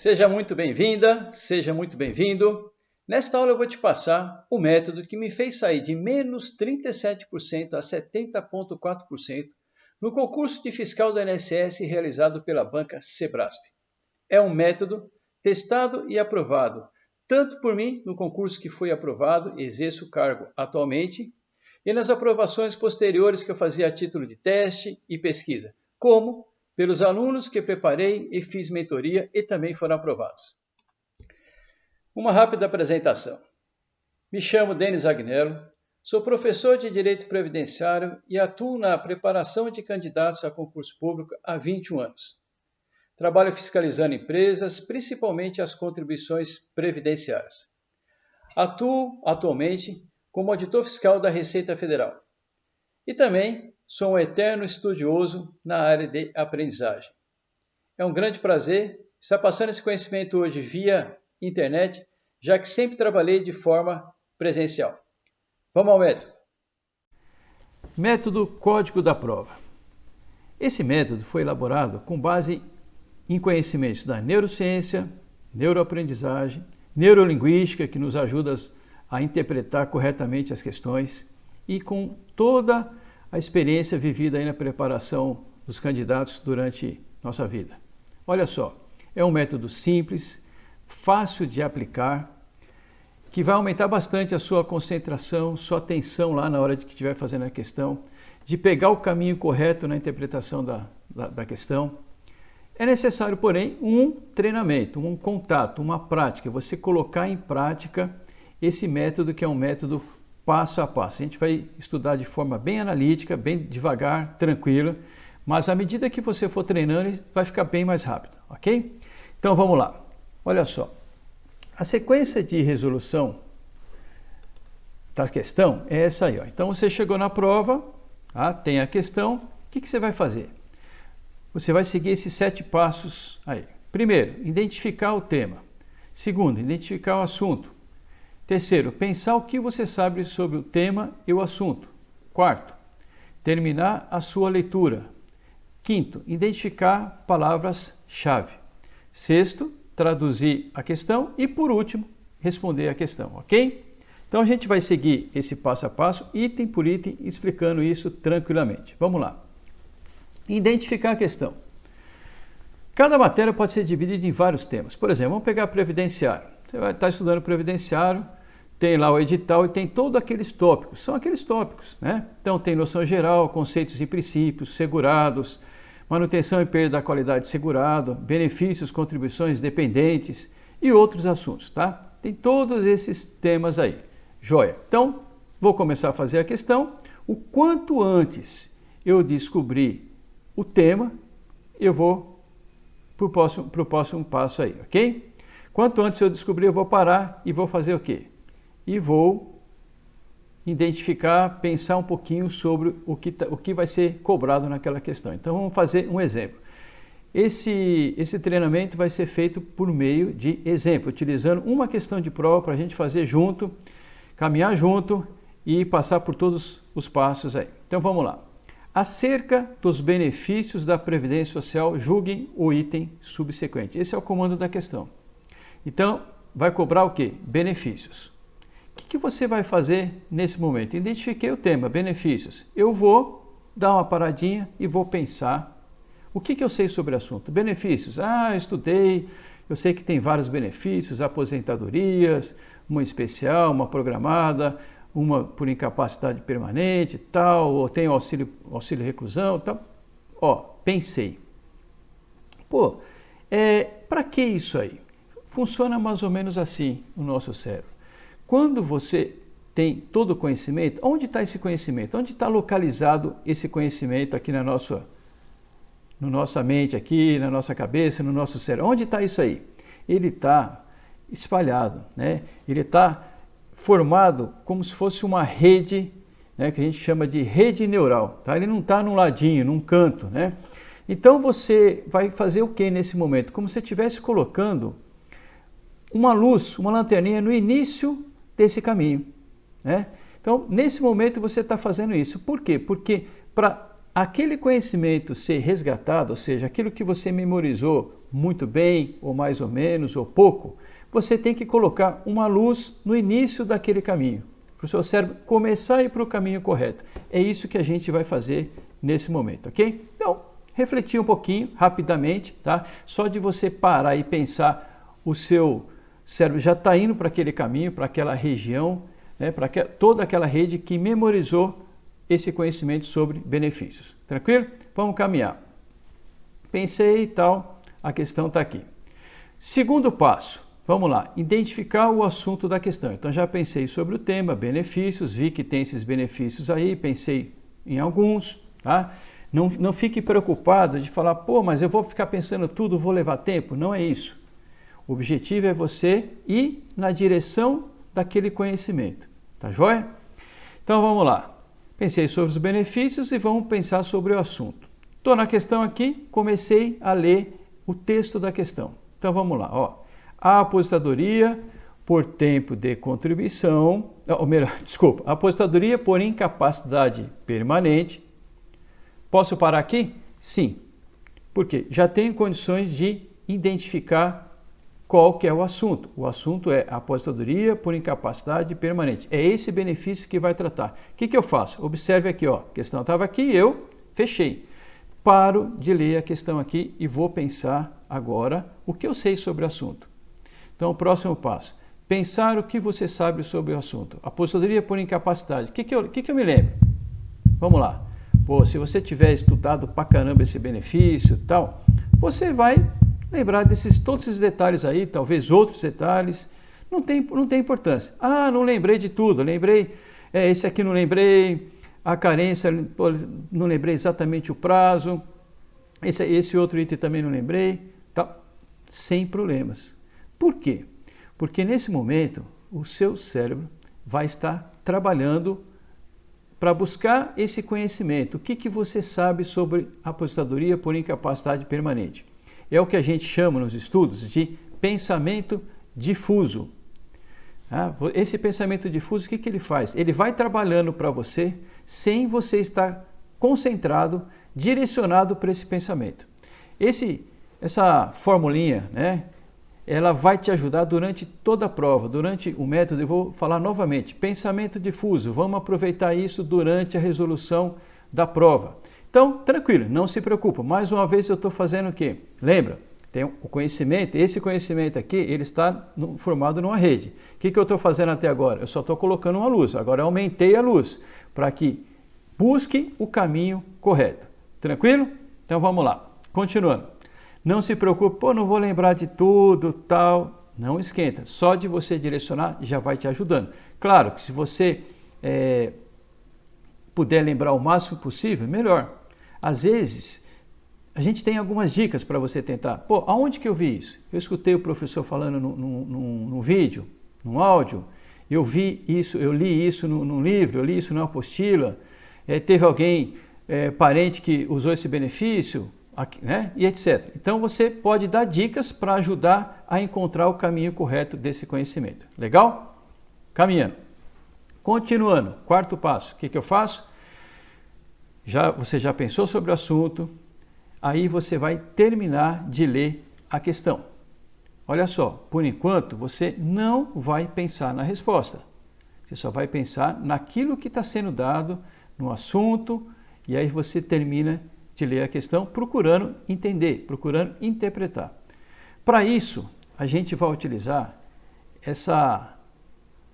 Seja muito bem-vinda, seja muito bem-vindo. Nesta aula eu vou te passar o método que me fez sair de menos 37% a 70,4% no concurso de fiscal do INSS realizado pela banca Sebrasp. É um método testado e aprovado, tanto por mim no concurso que foi aprovado e exerço o cargo atualmente, e nas aprovações posteriores que eu fazia a título de teste e pesquisa, como pelos alunos que preparei e fiz mentoria e também foram aprovados. Uma rápida apresentação. Me chamo Denis Agnello, sou professor de Direito Previdenciário e atuo na preparação de candidatos a concurso público há 21 anos. Trabalho fiscalizando empresas, principalmente as contribuições previdenciárias. Atuo atualmente como auditor fiscal da Receita Federal. E também sou um eterno estudioso na área de aprendizagem. É um grande prazer estar passando esse conhecimento hoje via internet, já que sempre trabalhei de forma presencial. Vamos ao método. Método Código da Prova. Esse método foi elaborado com base em conhecimentos da neurociência, neuroaprendizagem, neurolinguística, que nos ajuda a interpretar corretamente as questões, e com toda a experiência vivida aí na preparação dos candidatos durante nossa vida. Olha só, é um método simples, fácil de aplicar, que vai aumentar bastante a sua concentração, sua atenção lá na hora de que estiver fazendo a questão, de pegar o caminho correto na interpretação da questão. É necessário, porém, um treinamento, um contato, uma prática, você colocar em prática esse método que é um método passo a passo. A gente vai estudar de forma bem analítica, bem devagar, tranquila, mas à medida que você for treinando, vai ficar bem mais rápido, ok? Então vamos lá. Olha só, a sequência de resolução da questão é essa aí, ó. Então você chegou na prova, tá? Tem a questão, o que você vai fazer? Você vai seguir esses 7 passos aí. Primeiro, identificar o tema. Segundo, identificar o assunto. Terceiro, pensar o que você sabe sobre o tema e o assunto. Quarto, terminar a sua leitura. Quinto, identificar palavras-chave. Sexto, traduzir a questão e, por último, responder a questão, ok? Então a gente vai seguir esse passo a passo, item por item, explicando isso tranquilamente. Vamos lá. Identificar a questão. Cada matéria pode ser dividida em vários temas. Por exemplo, vamos pegar previdenciário. Você vai estar estudando previdenciário, tem lá o edital e tem todos aqueles tópicos. São aqueles tópicos, né? Então tem noção geral, conceitos e princípios, segurados, manutenção e perda da qualidade de segurado, benefícios, contribuições dependentes e outros assuntos, tá? Tem todos esses temas aí. Joia. Então, vou começar a fazer a questão. O quanto antes eu descobrir o tema, eu vou para o próximo passo aí, ok? Quanto antes eu descobrir, eu vou parar e vou fazer o quê? E vou identificar, pensar um pouquinho sobre o que vai ser cobrado naquela questão. Então vamos fazer um exemplo. Esse treinamento vai ser feito por meio de exemplo, utilizando uma questão de prova para a gente fazer junto, caminhar junto e passar por todos os passos aí. Então vamos lá. Acerca dos benefícios da Previdência Social, julguem o item subsequente. Esse é o comando da questão. Então, vai cobrar o quê? Benefícios. O que você vai fazer nesse momento? Identifiquei o tema, benefícios. Eu vou dar uma paradinha e vou pensar o que eu sei sobre o assunto. Benefícios. Eu estudei, eu sei que tem vários benefícios, aposentadorias, uma especial, uma programada, uma por incapacidade permanente, tal, ou tem auxílio reclusão, tal. Pensei. Para que isso aí? Funciona mais ou menos assim o nosso cérebro. Quando você tem todo o conhecimento, onde está esse conhecimento? Onde está localizado esse conhecimento aqui na nossa mente, aqui na nossa cabeça, no nosso cérebro? Onde está isso aí? Ele está espalhado, né? Ele está formado como se fosse uma rede, né, que a gente chama de rede neural, tá? Ele não está num ladinho, num canto, né? Então você vai fazer o que nesse momento? Como se estivesse colocando uma luz, uma lanterninha no início desse caminho, né? Então, nesse momento você está fazendo isso. Por quê? Porque para aquele conhecimento ser resgatado, ou seja, aquilo que você memorizou muito bem, ou mais ou menos, ou pouco, você tem que colocar uma luz no início daquele caminho, para o seu cérebro começar a ir para o caminho correto. É isso que a gente vai fazer nesse momento, ok? Então, refletir um pouquinho, rapidamente, tá? Só de você parar e pensar, o seu cérebro já está indo para aquele caminho, para aquela região, né? Para toda aquela rede que memorizou esse conhecimento sobre benefícios. Tranquilo? Vamos caminhar. Pensei e tal, a questão está aqui. Segundo passo, vamos lá, identificar o assunto da questão. Então já pensei sobre o tema, benefícios, vi que tem esses benefícios aí, pensei em alguns, tá? Não fique preocupado de falar, pô, mas eu vou ficar pensando tudo, vou levar tempo. Não é isso. O objetivo é você ir na direção daquele conhecimento. Tá joia? Então vamos lá. Pensei sobre os benefícios e vamos pensar sobre o assunto. Estou na questão aqui, comecei a ler o texto da questão. Então vamos lá. Ó. A aposentadoria por tempo de contribuição, ou melhor, desculpa, a aposentadoria por incapacidade permanente. Posso parar aqui? Sim. Por quê? Já tenho condições de identificar qual que é o assunto. O assunto é a aposentadoria por incapacidade permanente. É esse benefício que vai tratar. O que eu faço? Observe aqui, ó. A questão estava aqui, eu fechei. Paro de ler a questão aqui e vou pensar agora o que eu sei sobre o assunto. Então, o próximo passo. Pensar o que você sabe sobre o assunto. Aposentadoria por incapacidade. O que eu me lembro? Vamos lá. Pô, se você tiver estudado pra caramba esse benefício e tal, você vai lembrar todos esses detalhes aí, talvez outros detalhes, não tem importância. Ah, não lembrei de tudo, lembrei, esse aqui não lembrei, a carência, pô, não lembrei exatamente o prazo, esse outro item também não lembrei, tá? Sem problemas. Por quê? Porque nesse momento o seu cérebro vai estar trabalhando para buscar esse conhecimento. O que você sabe sobre aposentadoria por incapacidade permanente? É o que a gente chama nos estudos de pensamento difuso. Esse pensamento difuso, o que ele faz? Ele vai trabalhando para você sem você estar concentrado, direcionado para esse pensamento. Essa formulinha, né, ela vai te ajudar durante toda a prova, durante o método. Eu vou falar novamente, pensamento difuso. Vamos aproveitar isso durante a resolução da prova. Então, tranquilo, não se preocupa. Mais uma vez eu estou fazendo o quê? Lembra, tem o conhecimento, esse conhecimento aqui, ele está formado numa rede. O que eu estou fazendo até agora? Eu só estou colocando uma luz. Agora eu aumentei a luz para que busque o caminho correto. Tranquilo? Então vamos lá. Continuando. Não se preocupe, pô, não vou lembrar de tudo, tal. Não esquenta. Só de você direcionar já vai te ajudando. Claro que se você puder lembrar o máximo possível, melhor. Às vezes, a gente tem algumas dicas para você tentar. Pô, aonde que eu vi isso? Eu escutei o professor falando num vídeo, num áudio, eu vi isso, eu li isso num livro, eu li isso numa apostila, teve alguém, parente que usou esse benefício, né? E etc. Então, você pode dar dicas para ajudar a encontrar o caminho correto desse conhecimento. Legal? Caminhando. Continuando, quarto passo. O que eu faço? Você já pensou sobre o assunto, aí você vai terminar de ler a questão. Olha só, por enquanto você não vai pensar na resposta. Você só vai pensar naquilo que está sendo dado no assunto e aí você termina de ler a questão procurando entender, procurando interpretar. Para isso, a gente vai utilizar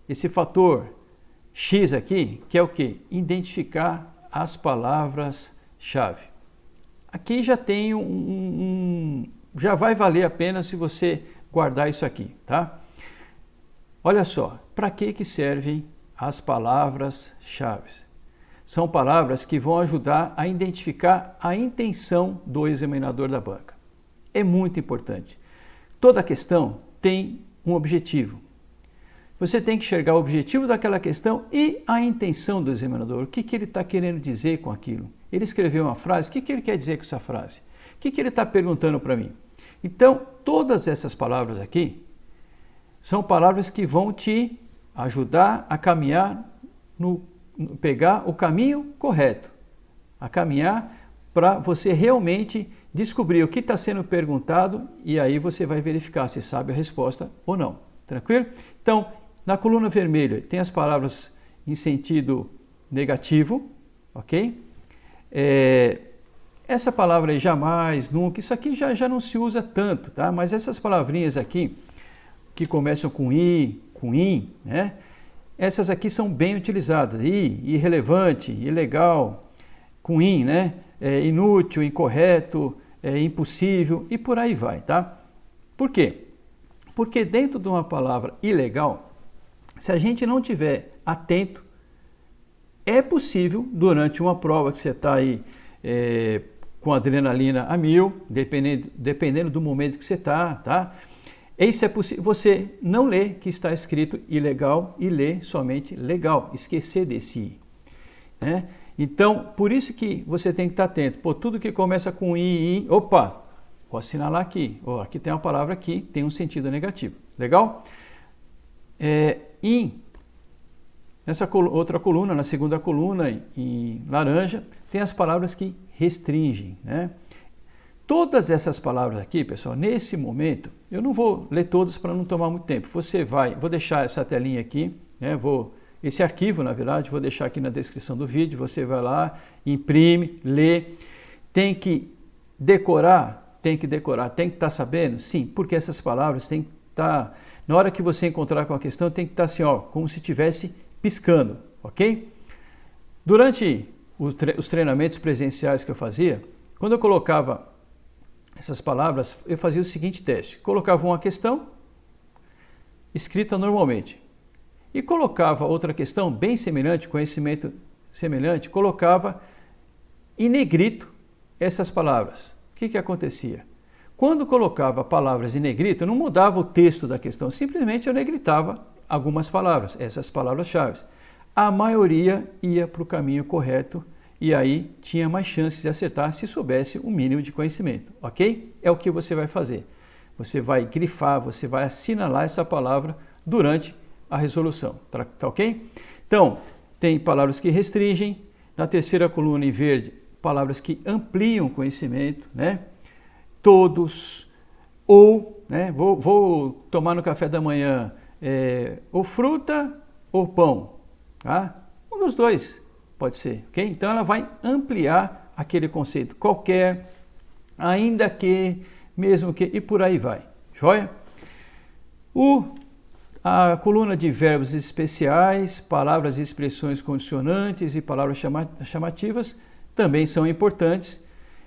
esse fator X aqui, que é o quê? Identificar as palavras-chave. Aqui já tem já vai valer a pena se você guardar isso aqui, tá? Olha só, para que servem as palavras-chave? São palavras que vão ajudar a identificar a intenção do examinador da banca. É muito importante. Toda questão tem um objetivo. Você tem que enxergar o objetivo daquela questão e a intenção do examinador. O que ele está querendo dizer com aquilo? Ele escreveu uma frase, o que ele quer dizer com essa frase? O que ele está perguntando para mim? Então, todas essas palavras aqui são palavras que vão te ajudar a caminhar pegar o caminho correto. a caminhar para você realmente descobrir o que está sendo perguntado e aí você vai verificar se sabe a resposta ou não. Tranquilo? Então, na coluna vermelha tem as palavras em sentido negativo, ok? Essa palavra aí, jamais, nunca, isso aqui já não se usa tanto, tá? Mas essas palavrinhas aqui, que começam com i, com in, né? Essas aqui são bem utilizadas. Irrelevante, ilegal, com in, né? Inútil, incorreto, impossível e por aí vai, tá? Por quê? Porque dentro de uma palavra ilegal, se a gente não tiver atento, é possível, durante uma prova que você está aí com adrenalina a 1000, dependendo do momento que você está, tá? Isso é possível, você não ler que está escrito ilegal e ler somente legal, esquecer desse i, né? Então, por isso que você tem que estar atento. Pô, tudo que começa com i, opa, vou assinalar aqui. Ó, aqui tem uma palavra que tem um sentido negativo. Legal? Nessa outra coluna, na segunda coluna, em laranja, tem as palavras que restringem, né? Todas essas palavras aqui, pessoal, nesse momento, eu não vou ler todas para não tomar muito tempo. Vou deixar essa telinha aqui, né? Esse arquivo, na verdade, vou deixar aqui na descrição do vídeo. Você vai lá, imprime, lê. Tem que decorar, tem que estar sabendo? Sim, porque essas palavras tem que estar... Na hora que você encontrar com a questão, tem que estar assim, ó, como se estivesse piscando, ok? Durante os treinamentos presenciais que eu fazia, quando eu colocava essas palavras, eu fazia o seguinte teste. Colocava uma questão escrita normalmente e colocava outra questão bem semelhante, conhecimento semelhante, colocava em negrito essas palavras. O que acontecia? Quando colocava palavras em negrito, não mudava o texto da questão, simplesmente eu negritava algumas palavras, essas palavras-chave. A maioria ia para o caminho correto e aí tinha mais chances de acertar se soubesse o mínimo de conhecimento, ok? É o que você vai fazer. Você vai grifar, você vai assinalar essa palavra durante a resolução, tá ok? Então, tem palavras que restringem, na terceira coluna em verde, palavras que ampliam o conhecimento, né? Todos, ou, né? Vou tomar no café da manhã ou fruta ou pão, tá? Um dos dois pode ser, ok? Então ela vai ampliar aquele conceito qualquer, ainda que, mesmo que, e por aí vai, joia? A coluna de verbos especiais, palavras e expressões condicionantes e palavras chamativas também são importantes,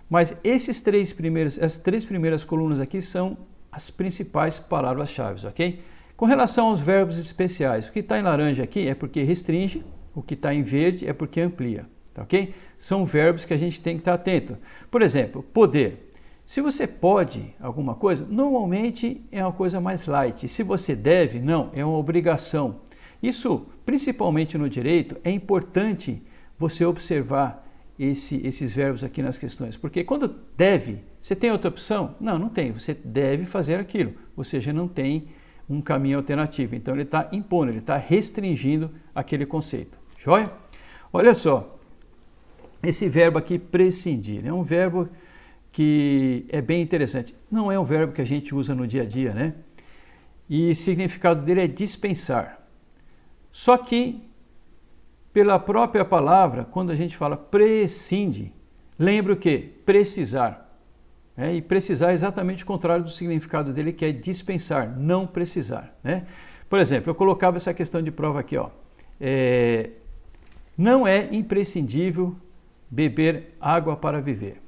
mas essas três primeiras colunas aqui são as principais palavras-chave, ok? Com relação aos verbos especiais, o que está em laranja aqui é porque restringe, o que está em verde é porque amplia, tá ok? São verbos que a gente tem que estar atento. Por exemplo, poder. Se você pode alguma coisa, normalmente é uma coisa mais light. Se você deve, não, é uma obrigação. Isso, principalmente no direito, é importante você observar esses verbos aqui nas questões. Porque quando deve, você tem outra opção? Não, não tem. Você deve fazer aquilo. Ou seja, não tem um caminho alternativo. Então ele está impondo, ele está restringindo aquele conceito. Joia? Olha só, esse verbo aqui, prescindir, é um verbo que é bem interessante. Não é um verbo que a gente usa no dia a dia, né? E o significado dele é dispensar. Só que, pela própria palavra, quando a gente fala prescinde, lembra o quê? Precisar. E precisar é exatamente o contrário do significado dele, que é dispensar, não precisar, né? Por exemplo, eu colocava essa questão de prova aqui, ó. Não é imprescindível beber água para viver.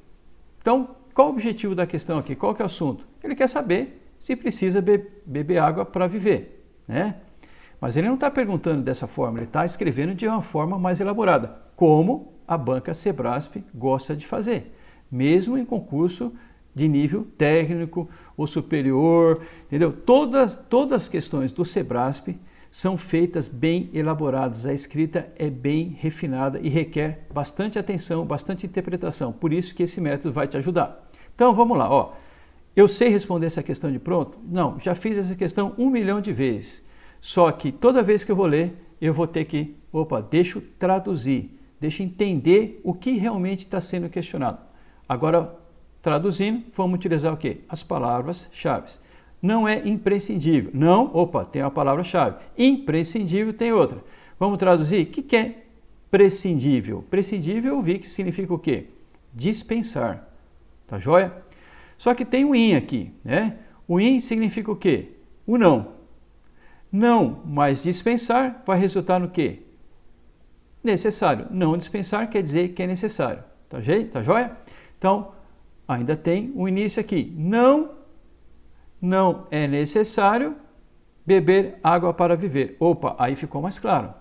Então, qual o objetivo da questão aqui? Qual que é o assunto? Ele quer saber se precisa beber água para viver, né? Mas ele não está perguntando dessa forma, ele está escrevendo de uma forma mais elaborada, como a banca Sebrasp gosta de fazer, mesmo em concurso de nível técnico ou superior, entendeu? Todas as questões do Sebrasp são feitas bem elaboradas, a escrita é bem refinada e requer bastante atenção, bastante interpretação, por isso que esse método vai te ajudar. Então vamos lá, ó. Eu sei responder essa questão de pronto? Não, já fiz essa questão 1 milhão de vezes, só que toda vez que eu vou ler, eu vou ter que, deixa eu traduzir, deixa entender o que realmente está sendo questionado. Agora, traduzindo, vamos utilizar o quê? As palavras-chave. Não é imprescindível. Não, opa, tem uma palavra-chave. Imprescindível tem outra. Vamos traduzir? O que é prescindível? Prescindível eu vi que significa o quê? Dispensar. Tá joia? Só que tem o in aqui, né? O in significa o quê? O não. Não mais dispensar vai resultar no quê? Necessário. Não dispensar quer dizer que é necessário. Tá joia? Então, ainda tem o início aqui. Não é necessário beber água para viver. Opa, aí ficou mais claro.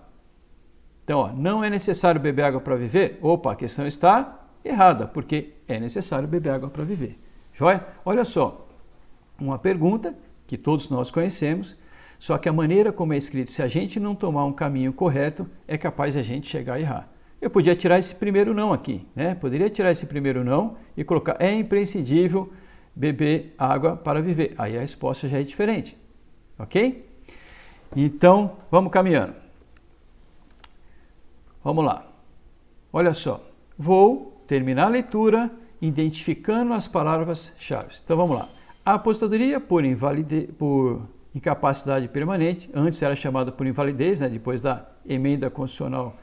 Então, ó, não é necessário beber água para viver? Opa, a questão está errada, porque é necessário beber água para viver. Joia? Olha só, uma pergunta que todos nós conhecemos, só que a maneira como é escrito, se a gente não tomar um caminho correto, é capaz de a gente chegar a errar. Eu podia tirar esse primeiro não aqui, né? Poderia tirar esse primeiro não e colocar é imprescindível beber água para viver. Aí a resposta já é diferente, ok? Então, vamos caminhando. Vamos lá. Olha só, vou terminar a leitura identificando as palavras-chave. Então, vamos lá. A aposentadoria por incapacidade permanente, antes era chamada por invalidez, né? Depois da emenda constitucional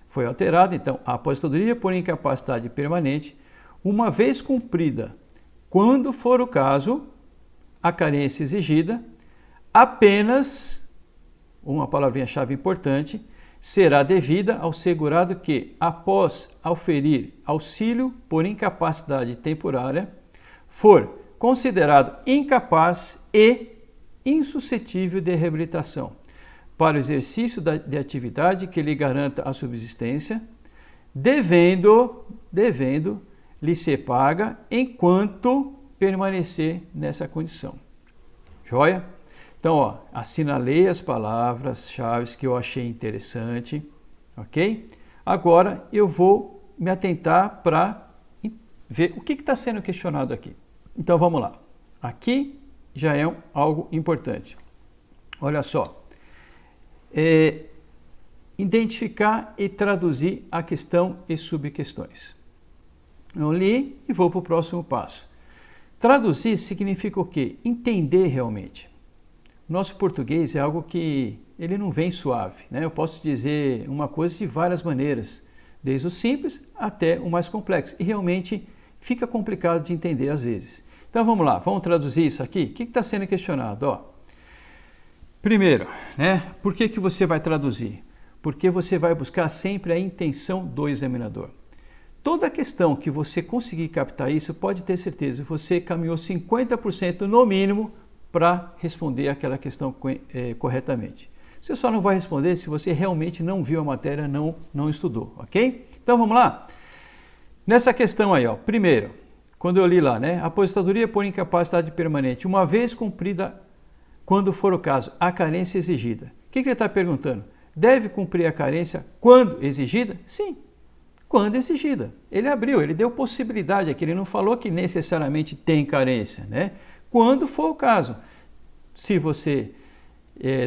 foi alterada. Então, a aposentadoria por incapacidade permanente, uma vez cumprida, quando for o caso, a carência exigida, apenas, uma palavrinha-chave importante, será devida ao segurado que, após auferir auxílio por incapacidade temporária, for considerado incapaz e insuscetível de reabilitação para o exercício de atividade que lhe garanta a subsistência, devendo lhe ser paga enquanto permanecer nessa condição. Joia? Então, ó, assinalei as palavras-chave que eu achei interessante, ok? Agora eu vou me atentar para ver o que está sendo questionado aqui. Então, vamos lá. Aqui já é algo importante. Olha só. Identificar e traduzir a questão e subquestões. Eu li e vou para o próximo passo. Traduzir significa o quê? Entender realmente. Nosso português é algo que ele não vem suave, né? Eu posso dizer uma coisa de várias maneiras, desde o simples até o mais complexo. E realmente fica complicado de entender às vezes. Então vamos lá, vamos traduzir isso aqui? O que está sendo questionado? Ó, primeiro, né? Por que você vai traduzir? Porque você vai buscar sempre a intenção do examinador. Toda questão que você conseguir captar isso, pode ter certeza, você caminhou 50% no mínimo para responder aquela questão corretamente. Você só não vai responder se você realmente não viu a matéria, não estudou, ok? Então vamos lá? Nessa questão aí, ó, primeiro, quando eu li lá, né? Aposentadoria por incapacidade permanente, uma vez cumprida, quando for o caso, a carência exigida. O que ele está perguntando? Deve cumprir a carência quando exigida? Sim, quando exigida. Ele abriu, ele deu possibilidade aqui, ele não falou que necessariamente tem carência, né? Quando for o caso. Se você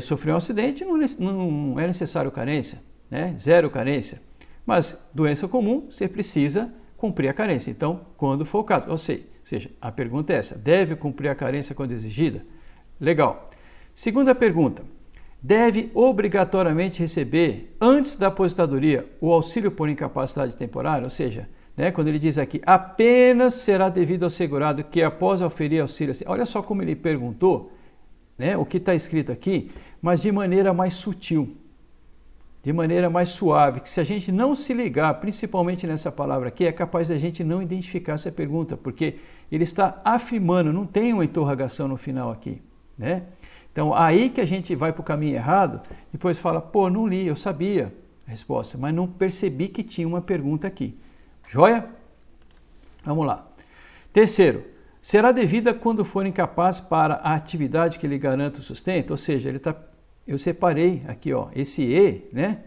sofreu um acidente, não é necessário carência, né? Zero carência. Mas doença comum, você precisa cumprir a carência. Então, quando for o caso. Ou seja, a pergunta é essa. Deve cumprir a carência quando exigida? Legal. Segunda pergunta. Deve obrigatoriamente receber, antes da aposentadoria, o auxílio por incapacidade temporária? Ou seja, né, quando ele diz aqui, apenas será devido ao segurado que após oferir auxílio... Olha só como ele perguntou, né, o que está escrito aqui, mas de maneira mais sutil, de maneira mais suave, que se a gente não se ligar, principalmente nessa palavra aqui, é capaz de a gente não identificar essa pergunta, porque ele está afirmando, não tem uma interrogação no final aqui, né? Então, aí que a gente vai para o caminho errado, depois fala, pô, não li, eu sabia a resposta, mas não percebi que tinha uma pergunta aqui. Joia? Vamos lá. Terceiro, será devida quando for incapaz para a atividade que lhe garanta o sustento? Ou seja, eu separei aqui, ó, esse E, né?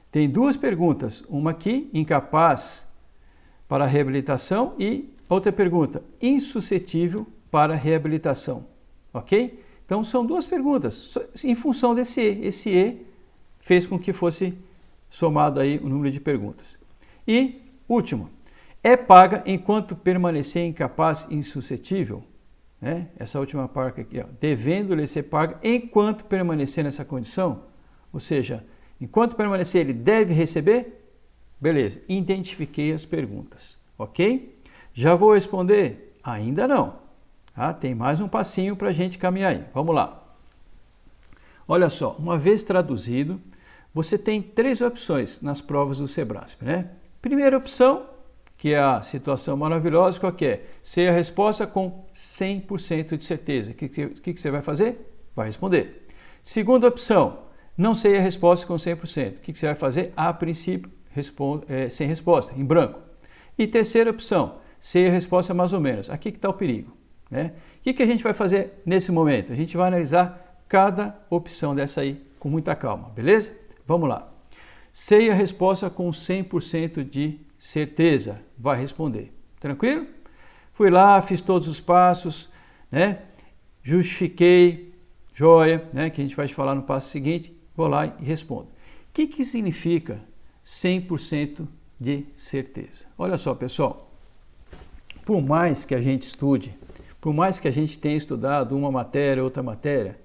Tem duas perguntas, uma aqui, incapaz para a reabilitação, e outra pergunta, insuscetível para a reabilitação, ok? Então, são duas perguntas, em função desse E. Esse E fez com que fosse somado aí o número de perguntas. E, último, é paga enquanto permanecer incapaz e insuscetível. Né? Essa última parte aqui, ó, devendo-lhe ser paga enquanto permanecer nessa condição. Ou seja, enquanto permanecer, ele deve receber? Beleza, identifiquei as perguntas, ok? Já vou responder? Ainda não. Ah, tem mais um passinho para a gente caminhar aí. Vamos lá. Olha só, uma vez traduzido, você tem 3 opções nas provas do Sebrasp, né? Primeira opção, que é a situação maravilhosa, qual que é? Sei a resposta com 100% de certeza. O que você vai fazer? Vai responder. Segunda opção, não sei a resposta com 100%. O que você vai fazer? A princípio, sem resposta, em branco. E terceira opção, sei a resposta mais ou menos. Aqui que está o perigo. Né? O que a gente vai fazer nesse momento? A gente vai analisar cada opção dessa aí com muita calma, beleza? Vamos lá. Sei a resposta com 100% de certeza. Vai responder. Tranquilo? Fui lá, fiz todos os passos, né? Justifiquei, joia, né? Que a gente vai te falar no passo seguinte. Vou lá e respondo. O que significa 100% de certeza? Olha só, pessoal. Por mais que a gente estude, por mais que a gente tenha estudado uma matéria, outra matéria,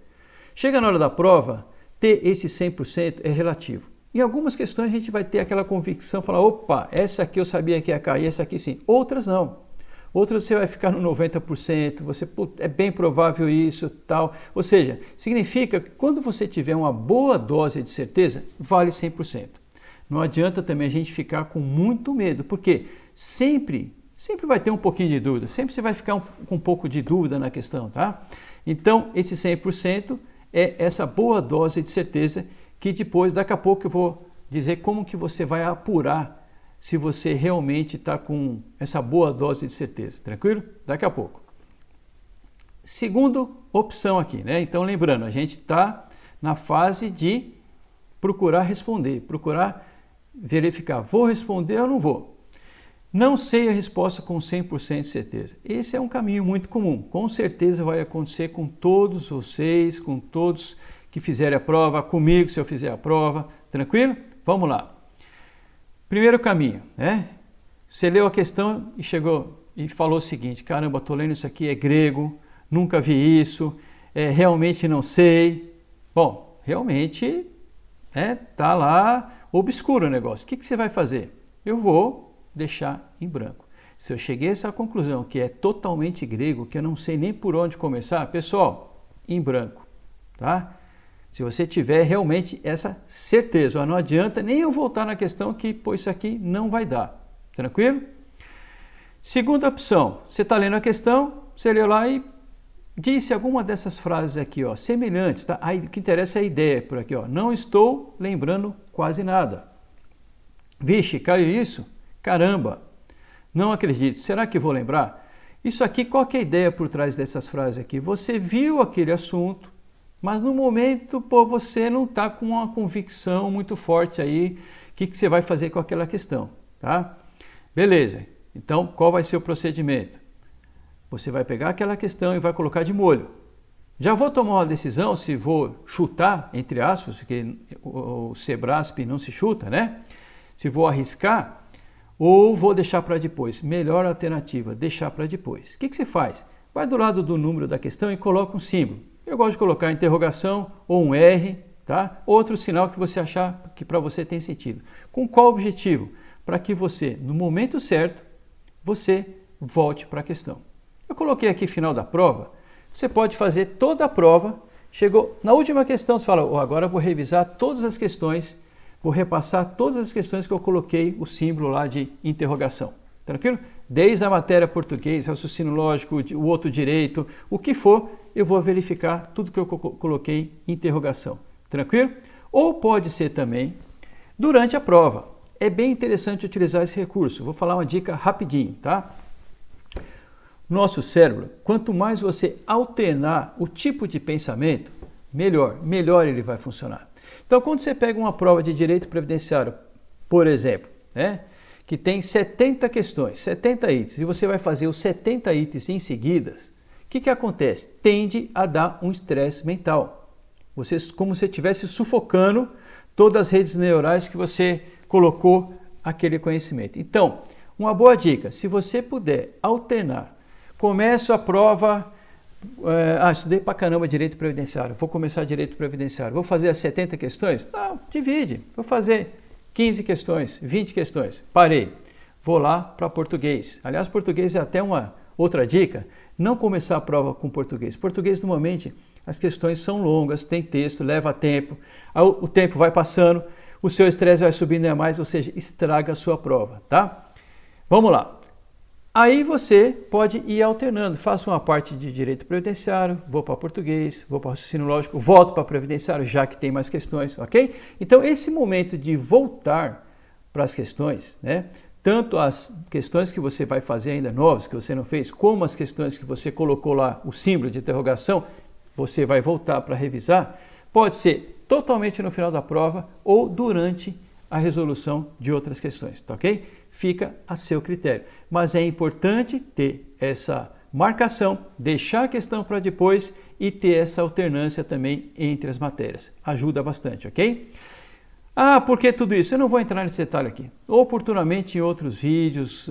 chega na hora da prova, ter esse 100% é relativo. Em algumas questões a gente vai ter aquela convicção, falar, opa, essa aqui eu sabia que ia cair, essa aqui sim. Outras não. Outras você vai ficar no 90%, é bem provável isso, tal. Ou seja, significa que quando você tiver uma boa dose de certeza, vale 100%. Não adianta também a gente ficar com muito medo, porque sempre vai ter um pouquinho de dúvida, sempre você vai ficar com um pouco de dúvida na questão, tá? Então, esse 100% é essa boa dose de certeza que depois, daqui a pouco eu vou dizer como que você vai apurar se você realmente está com essa boa dose de certeza, tranquilo? Daqui a pouco. Segunda opção aqui, né? Então, lembrando, a gente está na fase de procurar responder, procurar verificar, vou responder ou não vou? Não sei a resposta com 100% de certeza. Esse é um caminho muito comum. Com certeza vai acontecer com todos vocês, com todos que fizerem a prova, comigo se eu fizer a prova, tranquilo? Vamos lá. Primeiro caminho, né? Você leu a questão e chegou e falou o seguinte, caramba, estou lendo isso aqui, é grego, nunca vi isso, realmente não sei. Bom, realmente tá lá obscuro o negócio. O que você vai fazer? Eu vou deixar em branco. Se eu cheguei a essa conclusão que é totalmente grego, que eu não sei nem por onde começar, pessoal, em branco, tá? Se você tiver realmente essa certeza, não adianta nem eu voltar na questão que, pô, isso aqui não vai dar, tranquilo? Segunda opção, você está lendo a questão, você leu lá e disse alguma dessas frases aqui, ó, semelhantes, tá? Aí o que interessa é a ideia por aqui, ó, não estou lembrando quase nada. Vixe, caiu isso? Caramba, não acredito, será que vou lembrar? Isso aqui, qual que é a ideia por trás dessas frases aqui? Você viu aquele assunto, mas no momento, pô, você não está com uma convicção muito forte aí, o que você vai fazer com aquela questão, tá? Beleza, então qual vai ser o procedimento? Você vai pegar aquela questão e vai colocar de molho. Já vou tomar uma decisão se vou chutar, entre aspas, porque o Sebrasp não se chuta, né? Se vou arriscar ou vou deixar para depois. Melhor alternativa, deixar para depois. O que você faz? Vai do lado do número da questão e coloca um símbolo. Eu gosto de colocar interrogação ou um R, tá? Outro sinal que você achar que para você tem sentido. Com qual objetivo? Para que você, no momento certo, você volte para a questão. Eu coloquei aqui final da prova. Você pode fazer toda a prova. Chegou na última questão, você fala, oh, agora eu vou revisar todas as questões, vou repassar todas as questões que eu coloquei o símbolo lá de interrogação. Tranquilo? Desde a matéria português, raciocínio lógico, o outro direito, o que for, eu vou verificar tudo que eu coloquei em interrogação. Tranquilo? Ou pode ser também durante a prova. É bem interessante utilizar esse recurso. Vou falar uma dica rapidinho, tá? Nosso cérebro, quanto mais você alternar o tipo de pensamento, melhor ele vai funcionar. Então, quando você pega uma prova de direito previdenciário, por exemplo, né, que tem 70 questões, 70 itens, e você vai fazer os 70 itens em seguidas, o que acontece? Tende a dar um estresse mental. Você, como se estivesse sufocando todas as redes neurais que você colocou aquele conhecimento. Então, uma boa dica, se você puder alternar, começo a prova, estudei pra caramba direito previdenciário, vou começar direito previdenciário, vou fazer as 70 questões? Não, divide, vou fazer 15 questões, 20 questões, parei, vou lá para português. Aliás, português é até uma outra dica, não começar a prova com português. Português, normalmente, as questões são longas, tem texto, leva tempo, o tempo vai passando, o seu estresse vai subindo ainda mais, ou seja, estraga a sua prova, tá? Vamos lá. Aí você pode ir alternando. Faço uma parte de direito previdenciário, vou para português, vou para raciocínio lógico, volto para previdenciário, já que tem mais questões, ok? Então, esse momento de voltar para as questões, né? Tanto as questões que você vai fazer ainda novas, que você não fez, como as questões que você colocou lá, o símbolo de interrogação, você vai voltar para revisar, pode ser totalmente no final da prova ou durante a resolução de outras questões, tá ok? Fica a seu critério. Mas é importante ter essa marcação, deixar a questão para depois e ter essa alternância também entre as matérias. Ajuda bastante, ok? Por que tudo isso? Eu não vou entrar nesse detalhe aqui. Oportunamente em outros vídeos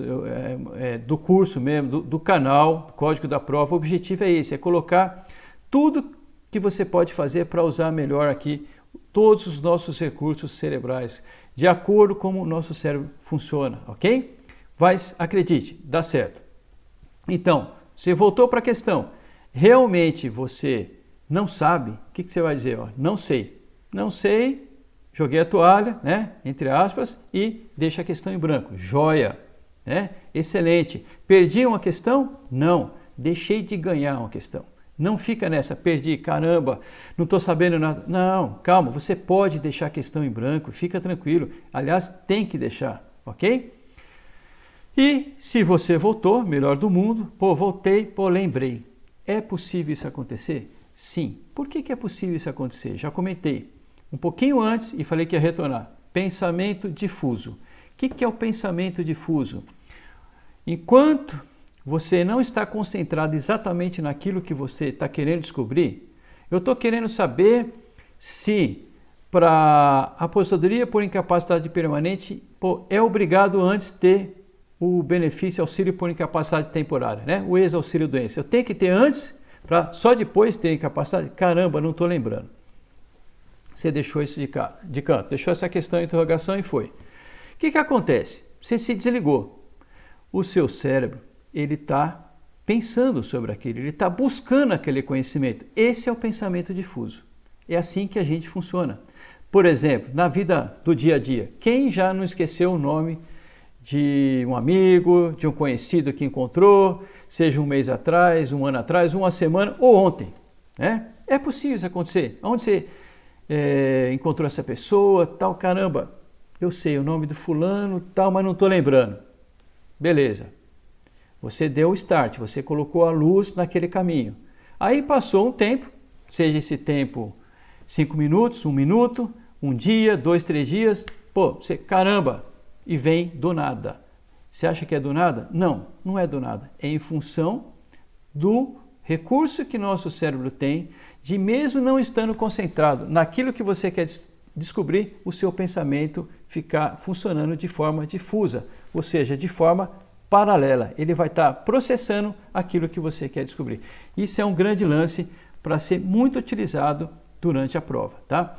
do curso mesmo, do canal, Código da Prova, o objetivo é esse, é colocar tudo que você pode fazer para usar melhor aqui todos os nossos recursos cerebrais, de acordo com como o nosso cérebro funciona, ok? Mas acredite, dá certo. Então, você voltou para a questão, realmente você não sabe, o que você vai dizer? Não sei. Não sei, joguei a toalha, né? Entre aspas, e deixa a questão em branco. Joia, né? Excelente. Perdi uma questão? Não. Deixei de ganhar uma questão. Não fica nessa, perdi, caramba, não estou sabendo nada. Não, calma, você pode deixar a questão em branco, fica tranquilo. Aliás, tem que deixar, ok? E se você voltou, melhor do mundo, voltei, lembrei. É possível isso acontecer? Sim. Por que é possível isso acontecer? Já comentei um pouquinho antes e falei que ia retornar. Pensamento difuso. O que é o pensamento difuso? Enquanto você não está concentrado exatamente naquilo que você está querendo descobrir, eu estou querendo saber se para a aposentadoria por incapacidade permanente é obrigado antes ter o benefício auxílio por incapacidade temporária, né? O ex-auxílio doença. Eu tenho que ter antes para só depois ter incapacidade? Caramba, não estou lembrando. Você deixou isso de canto, deixou essa questão em interrogação e foi. O que acontece? Você se desligou. O seu cérebro ele está pensando sobre aquilo, ele está buscando aquele conhecimento. Esse é o pensamento difuso. É assim que a gente funciona. Por exemplo, na vida do dia a dia, quem já não esqueceu o nome de um amigo, de um conhecido que encontrou, seja um mês atrás, um ano atrás, uma semana ou ontem, né? É possível isso acontecer. Onde você encontrou essa pessoa, tal, caramba, eu sei o nome do fulano, tal, mas não estou lembrando. Beleza. Você deu o start, você colocou a luz naquele caminho. Aí passou um tempo, seja esse tempo 5 minutos, 1 minuto, 1 dia, 2, 3 dias, você, caramba, e vem do nada. Você acha que é do nada? Não, não é do nada. É em função do recurso que nosso cérebro tem de mesmo não estando concentrado naquilo que você quer descobrir, o seu pensamento ficar funcionando de forma difusa, ou seja, de forma paralela. Ele vai estar processando aquilo que você quer descobrir. Isso é um grande lance para ser muito utilizado durante a prova, tá?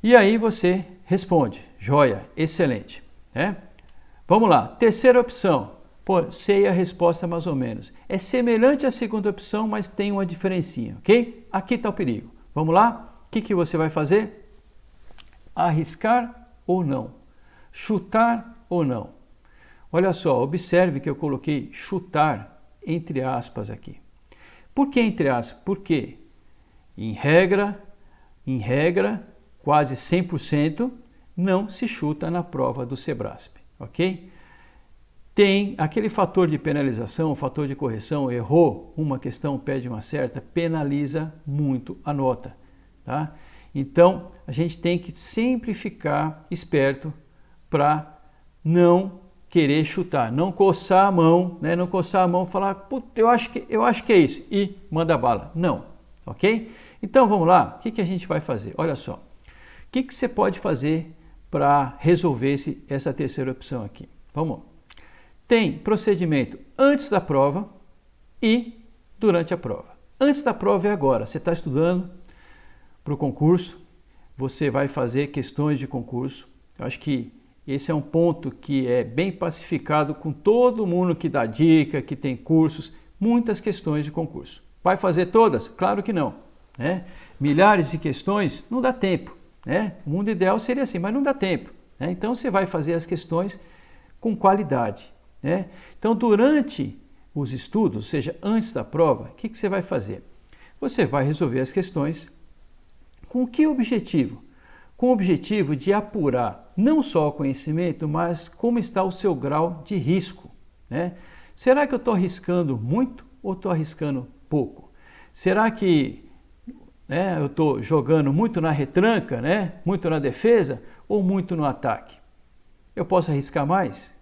E aí você responde, joia, excelente, né? Vamos lá, terceira opção, sei a resposta mais ou menos. É semelhante à segunda opção, mas tem uma diferencinha, ok? Aqui está o perigo. Vamos lá? O que você vai fazer? Arriscar ou não? Chutar ou não? Olha só, observe que eu coloquei chutar entre aspas aqui. Por que entre aspas? Porque, em regra, quase 100%, não se chuta na prova do Sebrasp, ok? Tem aquele fator de penalização, fator de correção, errou uma questão, pede uma certa, penaliza muito a nota, tá? Então, a gente tem que sempre ficar esperto para não querer chutar, não coçar a mão, né? Não coçar a mão e falar, eu acho que é isso, e manda bala. Não, ok? Então vamos lá, o que a gente vai fazer? Olha só, o que você pode fazer para resolver essa terceira opção aqui. Vamos lá. Tem procedimento antes da prova e durante a prova. Antes da prova é agora. Você está estudando para o concurso, você vai fazer questões de concurso. Eu acho que esse é um ponto que é bem pacificado com todo mundo que dá dica, que tem cursos, muitas questões de concurso. Vai fazer todas? Claro que não, né? Milhares de questões, não dá tempo, né? O mundo ideal seria assim, mas não dá tempo, né? Então você vai fazer as questões com qualidade, né? Então durante os estudos, ou seja, antes da prova, o que você vai fazer? Você vai resolver as questões com que objetivo? Com o objetivo de apurar não só o conhecimento, mas como está o seu grau de risco, né? Será que eu estou arriscando muito ou estou arriscando pouco? Será que eu estou jogando muito na retranca, né? Muito na defesa ou muito no ataque? Eu posso arriscar mais?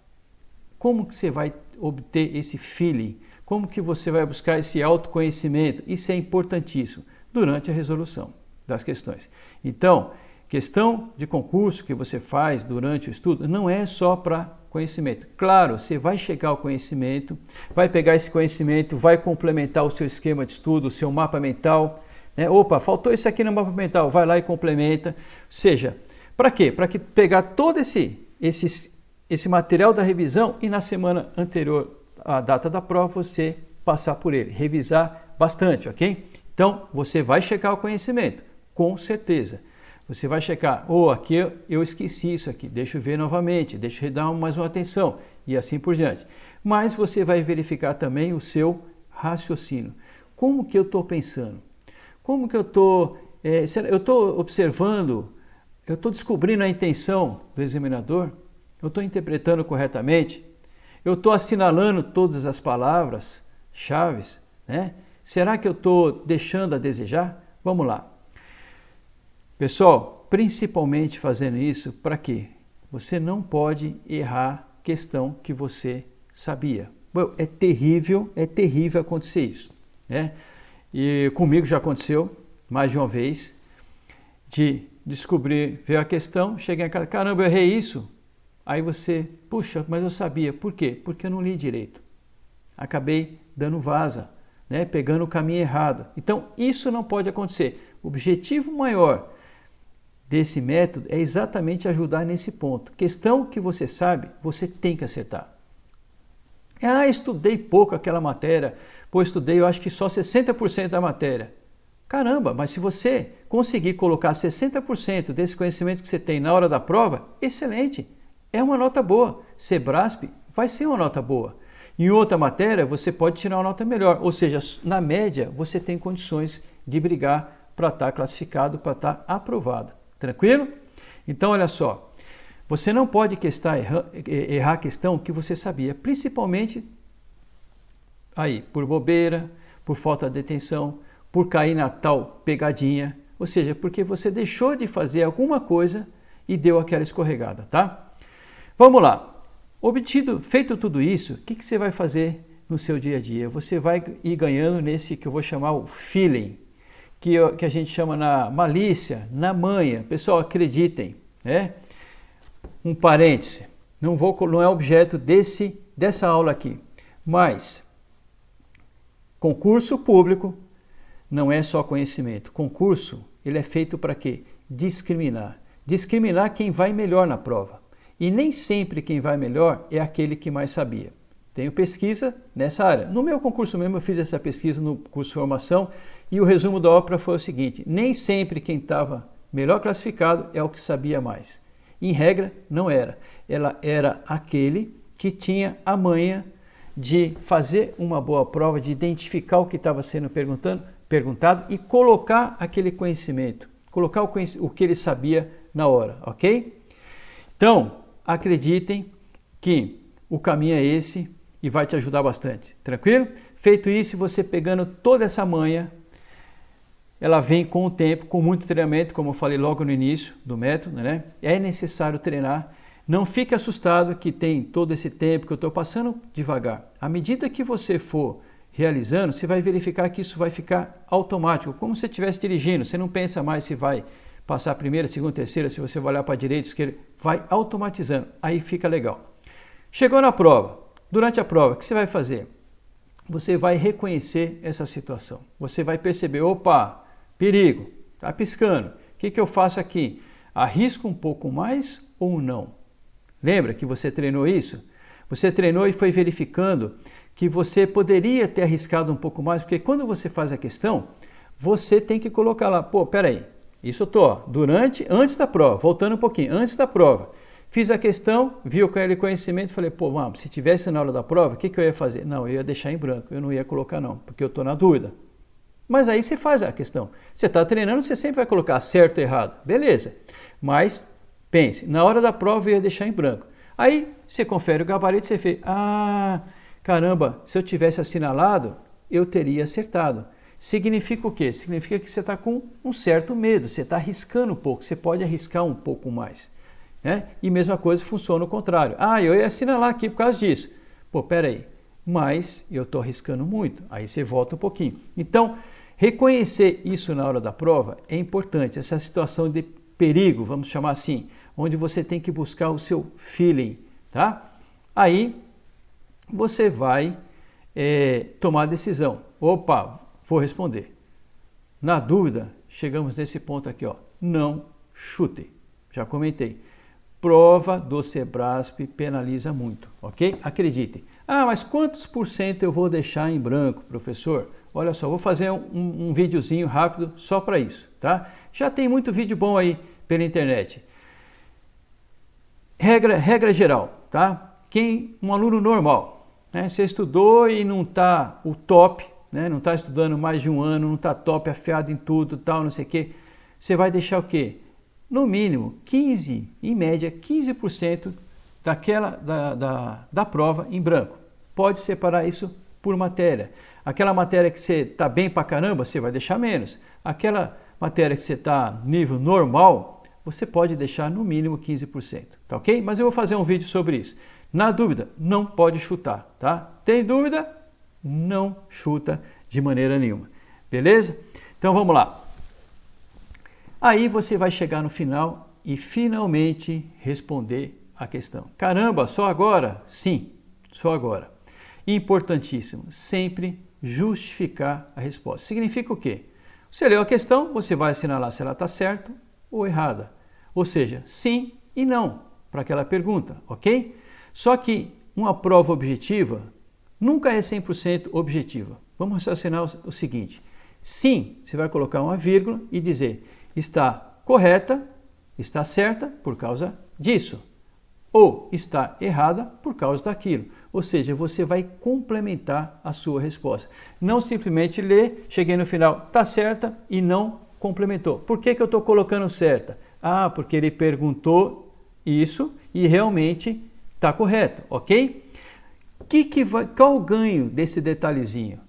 Como que você vai obter esse feeling? Como que você vai buscar esse autoconhecimento? Isso é importantíssimo durante a resolução das questões. Então, questão de concurso que você faz durante o estudo não é só para conhecimento. Claro, você vai chegar ao conhecimento, vai pegar esse conhecimento, vai complementar o seu esquema de estudo, o seu mapa mental, né? Opa, faltou isso aqui no mapa mental, vai lá e complementa. Ou seja, para quê? Para que pegar todo esse material da revisão e na semana anterior à data da prova você passar por ele, revisar bastante, ok? Então, você vai checar o conhecimento, com certeza. Você vai checar, aqui eu esqueci isso aqui, deixa eu ver novamente, deixa eu dar mais uma atenção e assim por diante. Mas você vai verificar também o seu raciocínio. Como que eu estou pensando? Como que eu estou observando, eu estou descobrindo a intenção do examinador? Eu estou interpretando corretamente? Eu estou assinalando todas as palavras-chave, né? Será que eu estou deixando a desejar? Vamos lá. Pessoal, principalmente fazendo isso, para quê? Você não pode errar questão que você sabia. Bom, é terrível acontecer isso, né? E comigo já aconteceu mais de uma vez, de descobrir, ver a questão, cheguei em casa, caramba, eu errei isso. Aí você, puxa, mas eu sabia. Por quê? Porque eu não li direito. Acabei dando vaza, né? Pegando o caminho errado. Então, isso não pode acontecer. O objetivo maior desse método é exatamente ajudar nesse ponto. Questão que você sabe, você tem que acertar. Estudei pouco aquela matéria. Estudei, eu acho que só 60% da matéria. Caramba, mas se você conseguir colocar 60% desse conhecimento que você tem na hora da prova, excelente. É uma nota boa. Sebrasp vai ser uma nota boa. Em outra matéria, você pode tirar uma nota melhor. Ou seja, na média, você tem condições de brigar para estar classificado, para estar aprovado. Tranquilo? Então, olha só. Você não pode errar a questão que você sabia, principalmente aí, por bobeira, por falta de atenção, por cair na tal pegadinha, ou seja, porque você deixou de fazer alguma coisa e deu aquela escorregada, tá? Vamos lá. Feito tudo isso, o que você vai fazer no seu dia a dia? Você vai ir ganhando nesse que eu vou chamar o feeling, que a gente chama na malícia, na manha. Pessoal, acreditem, né? Um parêntese, não é objeto dessa aula aqui, mas concurso público não é só conhecimento. Concurso, ele é feito para quê? Discriminar. Discriminar quem vai melhor na prova. E nem sempre quem vai melhor é aquele que mais sabia. Tenho pesquisa nessa área. No meu concurso mesmo eu fiz essa pesquisa no curso de formação e o resumo da ópera foi o seguinte: nem sempre quem estava melhor classificado é o que sabia mais. Em regra, não era. Ela era aquele que tinha a manha de fazer uma boa prova, de identificar o que estava sendo perguntado e colocar aquele conhecimento, colocar o que ele sabia na hora, ok? Então, acreditem que o caminho é esse e vai te ajudar bastante, tranquilo? Feito isso, você pegando toda essa manha, ela vem com o tempo, com muito treinamento, como eu falei logo no início do método, né? É necessário treinar. Não fique assustado que tem todo esse tempo que eu estou passando devagar. À medida que você for realizando, você vai verificar que isso vai ficar automático, como se você estivesse dirigindo. Você não pensa mais se vai passar a primeira, segunda, terceira, se você vai olhar para a direita, esquerda, vai automatizando, aí fica legal. Chegou na prova, durante a prova, o que você vai fazer? Você vai reconhecer essa situação, você vai perceber, opa, perigo, está piscando, o que eu faço aqui? Arrisco um pouco mais ou não? Lembra que você treinou isso? Você treinou e foi verificando que você poderia ter arriscado um pouco mais, porque quando você faz a questão, você tem que colocar lá, pô, peraí, isso eu tô, antes da prova, voltando um pouquinho, antes da prova, fiz a questão, vi aquele conhecimento, falei, pô, mano, se tivesse na hora da prova, o que eu ia fazer? Não, eu ia deixar em branco, eu não ia colocar não, porque eu tô na dúvida. Mas aí você faz a questão. Você está treinando, você sempre vai colocar certo ou errado, beleza. Mas pense, na hora da prova eu ia deixar em branco. Aí você confere o gabarito e você fez, caramba, se eu tivesse assinalado, eu teria acertado. Significa o quê? Significa que você está com um certo medo, você está arriscando um pouco, você pode arriscar um pouco mais. Né? E mesma coisa funciona o contrário. Eu ia assinalar aqui por causa disso. Pô, peraí, mas eu estou arriscando muito. Aí você volta um pouquinho. Então, reconhecer isso na hora da prova é importante, essa situação de perigo, vamos chamar assim, onde você tem que buscar o seu feeling, tá? Aí você vai tomar a decisão. Opa, vou responder. Na dúvida, chegamos nesse ponto aqui, ó. Não chute. Já comentei. Prova do Sebrasp penaliza muito, ok? Acredite. Mas quantos por cento eu vou deixar em branco, professor? Olha só, vou fazer um videozinho rápido só para isso, tá? Já tem muito vídeo bom aí pela internet. Regra geral, tá? Um aluno normal, né? Você estudou e não está o top, né? Não está estudando mais de um ano, não está top, afiado em tudo, tal, não sei o quê. Você vai deixar o quê? No mínimo 15, em média 15% da prova em branco. Pode separar isso por matéria. Aquela matéria que você está bem pra caramba, você vai deixar menos. Aquela matéria que você está nível normal, você pode deixar no mínimo 15%, tá ok? Mas eu vou fazer um vídeo sobre isso. Na dúvida, não pode chutar, tá? Tem dúvida? Não chuta de maneira nenhuma, beleza? Então vamos lá. Aí você vai chegar no final e finalmente responder a questão. Caramba, só agora? Sim, só agora. Importantíssimo, sempre justificar a resposta. Significa o quê? Você leu a questão, você vai assinalar se ela está certa ou errada. Ou seja, sim e não para aquela pergunta, ok? Só que uma prova objetiva nunca é 100% objetiva. Vamos raciocinar o seguinte. Sim, você vai colocar uma vírgula e dizer está correta, está certa por causa disso. Ou está errada por causa daquilo. Ou seja, você vai complementar a sua resposta. Não simplesmente ler, cheguei no final, está certa e não complementou. Por que eu estou colocando certa? Porque ele perguntou isso e realmente está correto, ok? Qual o ganho desse detalhezinho?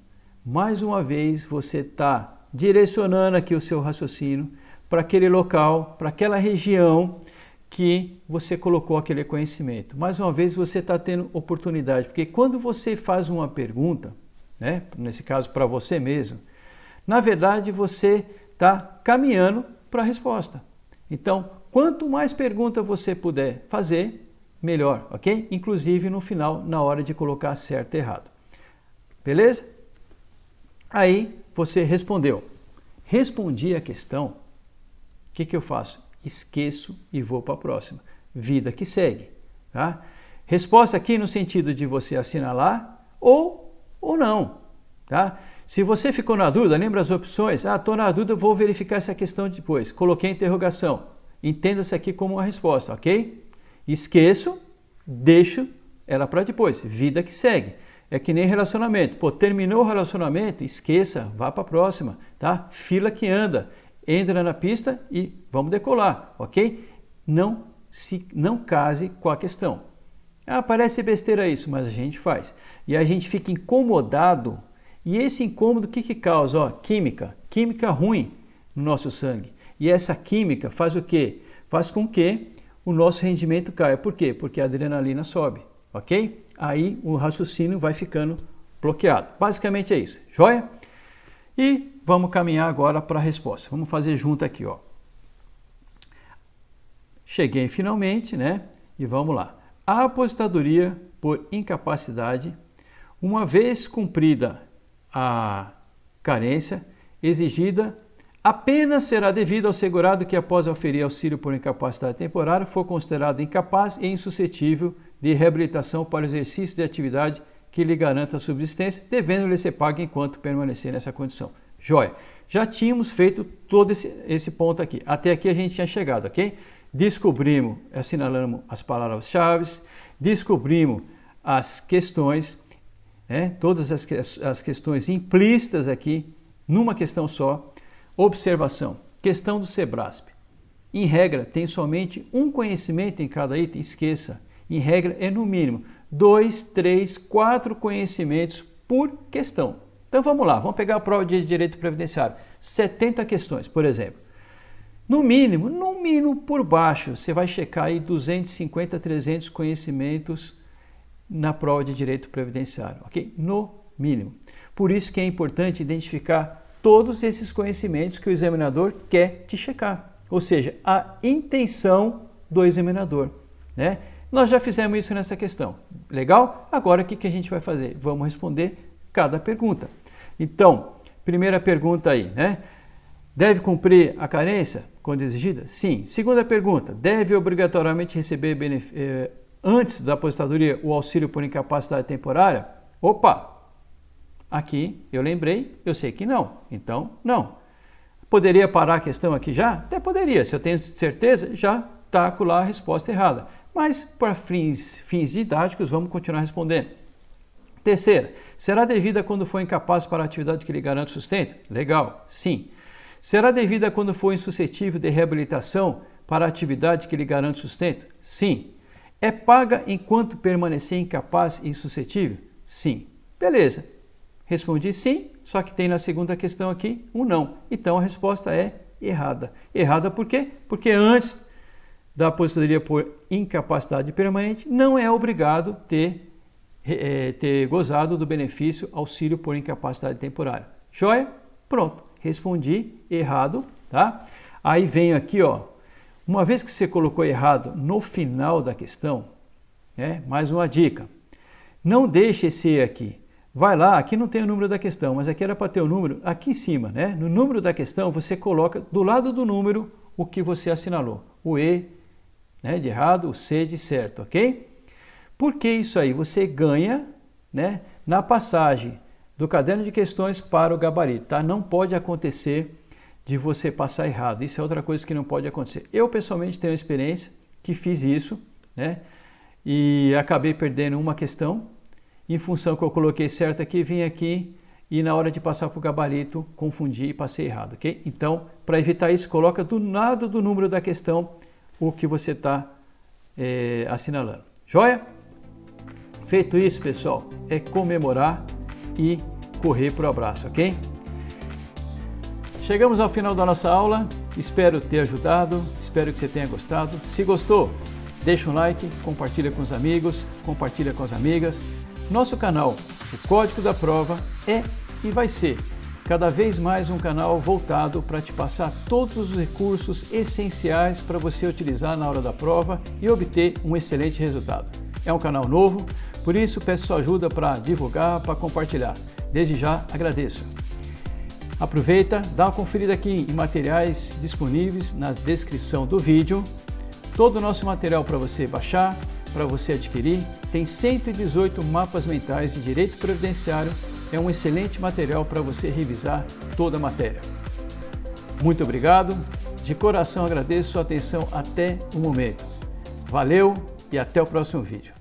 Mais uma vez, você está direcionando aqui o seu raciocínio para aquele local, para aquela região que você colocou aquele conhecimento. Mais uma vez você está tendo oportunidade, porque quando você faz uma pergunta, né, nesse caso para você mesmo, na verdade você está caminhando para a resposta. Então, quanto mais pergunta você puder fazer, melhor, ok? Inclusive no final, na hora de colocar certo e errado. Beleza? Aí você respondeu. Respondi a questão, o que eu faço? Esqueço e vou para a próxima. Vida que segue. Tá? Resposta aqui no sentido de você assinalar ou não. Tá? Se você ficou na dúvida, lembra as opções? Estou na dúvida, vou verificar essa questão depois. Coloquei interrogação. Entenda-se aqui como uma resposta, ok? Esqueço, deixo ela para depois. Vida que segue. É que nem relacionamento. Terminou o relacionamento, esqueça, vá para a próxima. Tá? Fila que anda. Entra na pista e vamos decolar, ok? Não case com a questão. Parece besteira isso, mas a gente faz. E a gente fica incomodado. E esse incômodo, o que causa? Química. Química ruim no nosso sangue. E essa química faz o quê? Faz com que o nosso rendimento caia. Por quê? Porque a adrenalina sobe, ok? Aí o raciocínio vai ficando bloqueado. Basicamente é isso, joia? E vamos caminhar agora para a resposta. Vamos fazer junto aqui, ó. cheguei finalmente, né? E vamos lá. A aposentadoria por incapacidade, uma vez cumprida a carência exigida, apenas será devida ao segurado que, após oferir auxílio por incapacidade temporária, for considerado incapaz e insuscetível de reabilitação para o exercício de atividade que lhe garanta a subsistência, devendo-lhe ser pago enquanto permanecer nessa condição. Joia. Já tínhamos feito todo esse ponto aqui. Até aqui a gente tinha chegado, ok? Descobrimos, assinalamos as palavras-chave, descobrimos as questões, né? Todas as questões implícitas aqui, numa questão só. Observação, questão do SEBRASP. Em regra, tem somente um conhecimento em cada item, esqueça. Em regra, é no mínimo 2, 3, 4 conhecimentos por questão. Então vamos lá, vamos pegar a prova de direito previdenciário. 70 questões, por exemplo. No mínimo, por baixo, você vai checar aí 250, 300 conhecimentos na prova de direito previdenciário, ok? No mínimo. Por isso que é importante identificar todos esses conhecimentos que o examinador quer te checar, ou seja, a intenção do examinador, né? Nós já fizemos isso nessa questão, legal? Agora o que a gente vai fazer? Vamos responder cada pergunta. Então, primeira pergunta aí, né? Deve cumprir a carência quando exigida? Sim. Segunda pergunta, deve obrigatoriamente receber antes da aposentadoria o auxílio por incapacidade temporária? Opa! Aqui eu lembrei, eu sei que não, então não. Poderia parar a questão aqui já? Até poderia, se eu tenho certeza, já taco lá a resposta errada. Mas para fins didáticos, vamos continuar respondendo. Terceira, será devida quando for incapaz para a atividade que lhe garante sustento? Legal, sim. Será devida quando for insuscetível de reabilitação para a atividade que lhe garante sustento? Sim. É paga enquanto permanecer incapaz e insuscetível? Sim. Beleza. Respondi sim, só que tem na segunda questão aqui um não. Então a resposta é errada. Errada por quê? Porque antes da aposentadoria por incapacidade permanente não é obrigado ter gozado do benefício auxílio por incapacidade temporária. Joia? Pronto. Respondi errado, tá? Aí venho aqui, ó. Uma vez que você colocou errado no final da questão, mais uma dica. Não deixe esse E aqui. Vai lá, aqui não tem o número da questão, mas aqui era para ter o número aqui em cima, né? No número da questão, você coloca do lado do número o que você assinalou. O E, né, de errado, o C de certo, ok? Por que isso aí? Você ganha, né, na passagem do caderno de questões para o gabarito, tá? Não pode acontecer de você passar errado. Isso é outra coisa que não pode acontecer. Eu, pessoalmente, tenho experiência que fiz isso, né? E acabei perdendo uma questão. Em função que eu coloquei certo aqui, vim aqui e na hora de passar para o gabarito, confundi e passei errado, ok? Então, para evitar isso, coloca do lado do número da questão o que você está assinalando. Joia? Feito isso, pessoal, é comemorar e correr para o abraço, ok? Chegamos ao final da nossa aula, espero ter ajudado, espero que você tenha gostado. Se gostou, deixa um like, compartilha com os amigos, compartilha com as amigas. Nosso canal, o Código da Prova, é e vai ser cada vez mais um canal voltado para te passar todos os recursos essenciais para você utilizar na hora da prova e obter um excelente resultado. É um canal novo, por isso peço sua ajuda para divulgar, para compartilhar. Desde já agradeço. Aproveita, dá uma conferida aqui em materiais disponíveis na descrição do vídeo. Todo o nosso material para você baixar, para você adquirir, tem 118 mapas mentais de direito previdenciário, é um excelente material para você revisar toda a matéria. Muito obrigado, de coração agradeço sua atenção até o momento. Valeu e até o próximo vídeo.